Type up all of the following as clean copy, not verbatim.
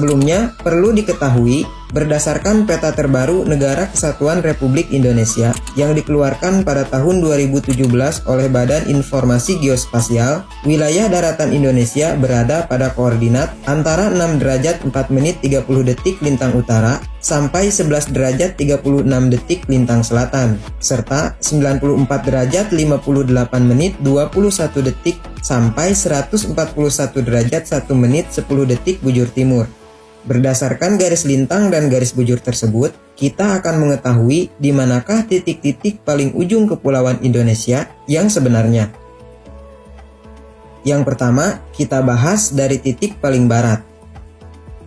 Sebelumnya, perlu diketahui, berdasarkan peta terbaru Negara Kesatuan Republik Indonesia yang dikeluarkan pada tahun 2017 oleh Badan Informasi Geospasial, wilayah daratan Indonesia berada pada koordinat antara 6 derajat 4 menit 30 detik lintang utara sampai 11 derajat 36 detik lintang selatan, serta 94 derajat 58 menit 21 detik sampai 141 derajat 1 menit 10 detik bujur timur. Berdasarkan garis lintang dan garis bujur tersebut, kita akan mengetahui di manakah titik-titik paling ujung kepulauan Indonesia yang sebenarnya. Yang pertama, kita bahas dari titik paling barat.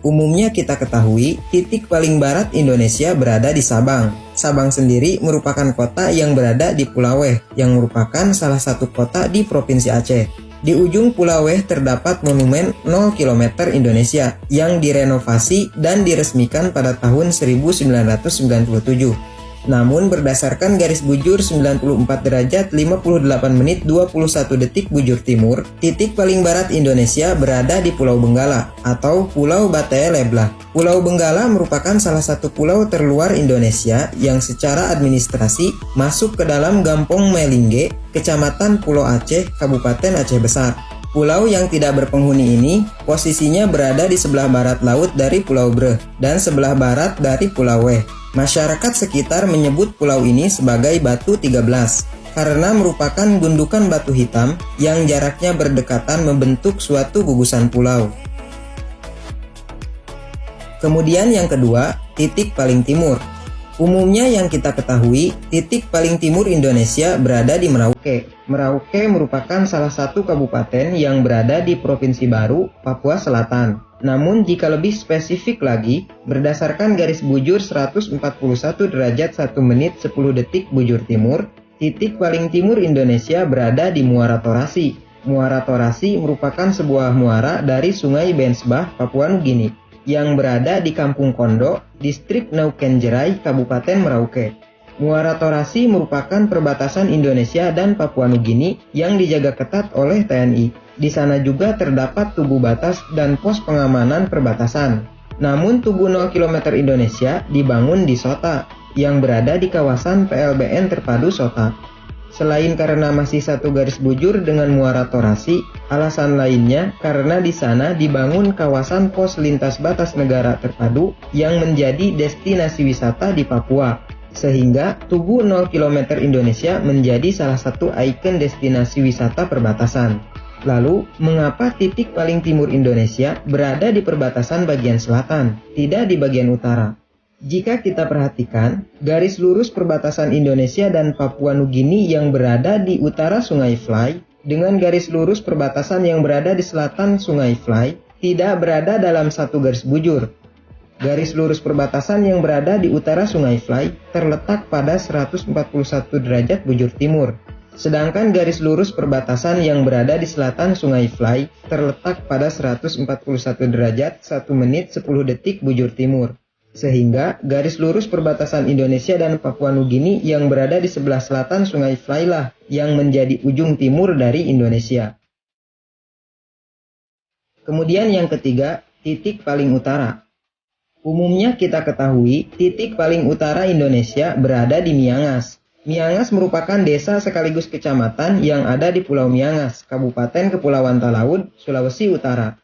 Umumnya kita ketahui, titik paling barat Indonesia berada di Sabang. Sabang sendiri merupakan kota yang berada di Pulau Weh, yang merupakan salah satu kota di Provinsi Aceh. Di ujung Pulau Weh terdapat monumen 0 km Indonesia yang direnovasi dan diresmikan pada tahun 1997. Namun berdasarkan garis bujur 94 derajat 58 menit 21 detik bujur timur, titik paling barat Indonesia berada di Pulau Benggala atau Pulau Bate Leblah. Pulau Benggala merupakan salah satu pulau terluar Indonesia yang secara administrasi masuk ke dalam Gampong Melingge, Kecamatan Pulau Aceh, Kabupaten Aceh Besar. Pulau yang tidak berpenghuni ini posisinya berada di sebelah barat laut dari Pulau Breh dan sebelah barat dari Pulau Weh. Masyarakat sekitar menyebut pulau ini sebagai Batu 13 karena merupakan gundukan batu hitam yang jaraknya berdekatan membentuk suatu gugusan pulau. Kemudian yang kedua, titik paling timur. Umumnya yang kita ketahui, titik paling timur Indonesia berada di Merauke. Merauke merupakan salah satu kabupaten yang berada di Provinsi Baru, Papua Selatan. Namun jika lebih spesifik lagi, berdasarkan garis bujur 141 derajat 1 menit 10 detik bujur timur, titik paling timur Indonesia berada di Muara Torasi. Muara Torasi merupakan sebuah muara dari Sungai Bensbah, Papua Nugini, yang berada di Kampung Kondo, Distrik Naukenjerai, Kabupaten Merauke. Muara Torasi merupakan perbatasan Indonesia dan Papua Nugini yang dijaga ketat oleh TNI. Di sana juga terdapat tugu batas dan pos pengamanan perbatasan. Namun tugu 0 km Indonesia dibangun di Sota, yang berada di kawasan PLBN Terpadu Sota. Selain karena masih satu garis bujur dengan Muara Torasi, alasan lainnya karena di sana dibangun kawasan pos lintas batas negara terpadu yang menjadi destinasi wisata di Papua. Sehingga Tugu 0 km Indonesia menjadi salah satu ikon destinasi wisata perbatasan. Lalu, mengapa titik paling timur Indonesia berada di perbatasan bagian selatan, tidak di bagian utara? Jika kita perhatikan, garis lurus perbatasan Indonesia dan Papua Nugini yang berada di utara Sungai Fly dengan garis lurus perbatasan yang berada di selatan Sungai Fly tidak berada dalam satu garis bujur. Garis lurus perbatasan yang berada di utara Sungai Fly terletak pada 141 derajat bujur timur. Sedangkan garis lurus perbatasan yang berada di selatan Sungai Fly terletak pada 141 derajat 1 menit 10 detik bujur timur. Sehingga garis lurus perbatasan Indonesia dan Papua Nugini yang berada di sebelah selatan Sungai Fly lah yang menjadi ujung timur dari Indonesia. Kemudian yang ketiga, titik paling utara. Umumnya kita ketahui titik paling utara Indonesia berada di Miangas. Miangas merupakan desa sekaligus kecamatan yang ada di Pulau Miangas, Kabupaten Kepulauan Talaud, Sulawesi Utara,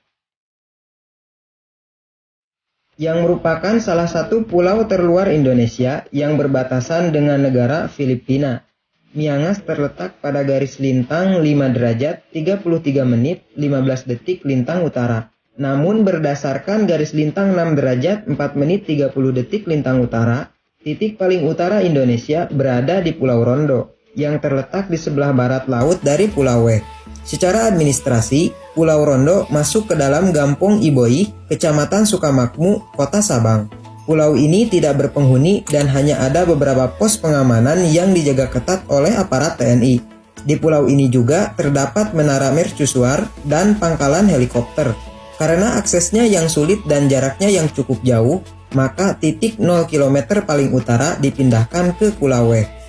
yang merupakan salah satu pulau terluar Indonesia yang berbatasan dengan negara Filipina. Miangas terletak pada garis lintang 5 derajat 33 menit 15 detik lintang utara. Namun berdasarkan garis lintang 6 derajat 4 menit 30 detik lintang utara, titik paling utara Indonesia berada di Pulau Rondo, yang terletak di sebelah barat laut dari Pulau Weh. Secara administrasi, Pulau Rondo masuk ke dalam Gampong Iboi, Kecamatan Sukamakmu, Kota Sabang. Pulau ini tidak berpenghuni dan hanya ada beberapa pos pengamanan yang dijaga ketat oleh aparat TNI. Di pulau ini juga terdapat menara mercusuar dan pangkalan helikopter. Karena aksesnya yang sulit dan jaraknya yang cukup jauh, maka titik 0 km paling utara dipindahkan ke Pulau Weh.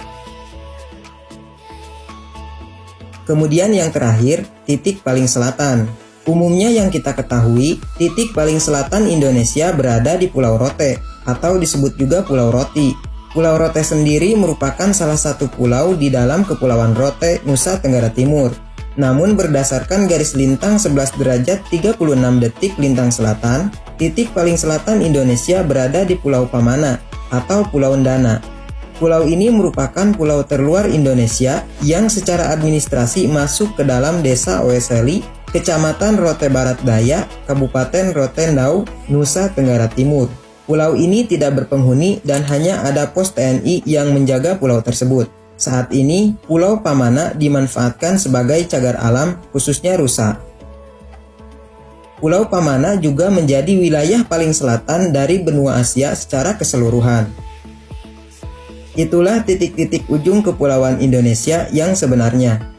Kemudian yang terakhir, titik paling selatan. Umumnya yang kita ketahui, titik paling selatan Indonesia berada di Pulau Rote, atau disebut juga Pulau Roti. Pulau Rote sendiri merupakan salah satu pulau di dalam Kepulauan Rote, Nusa Tenggara Timur. Namun berdasarkan garis lintang 11 derajat 36 detik lintang selatan, titik paling selatan Indonesia berada di Pulau Pamana, atau Pulau Ndana. Pulau ini merupakan pulau terluar Indonesia yang secara administrasi masuk ke dalam Desa Oeseli, Kecamatan Rote Barat Daya, Kabupaten Rotendau, Nusa Tenggara Timur. Pulau ini tidak berpenghuni dan hanya ada pos TNI yang menjaga pulau tersebut. Saat ini, Pulau Pamana dimanfaatkan sebagai cagar alam, khususnya rusa. Pulau Pamana juga menjadi wilayah paling selatan dari benua Asia secara keseluruhan. Itulah titik-titik ujung kepulauan Indonesia yang sebenarnya.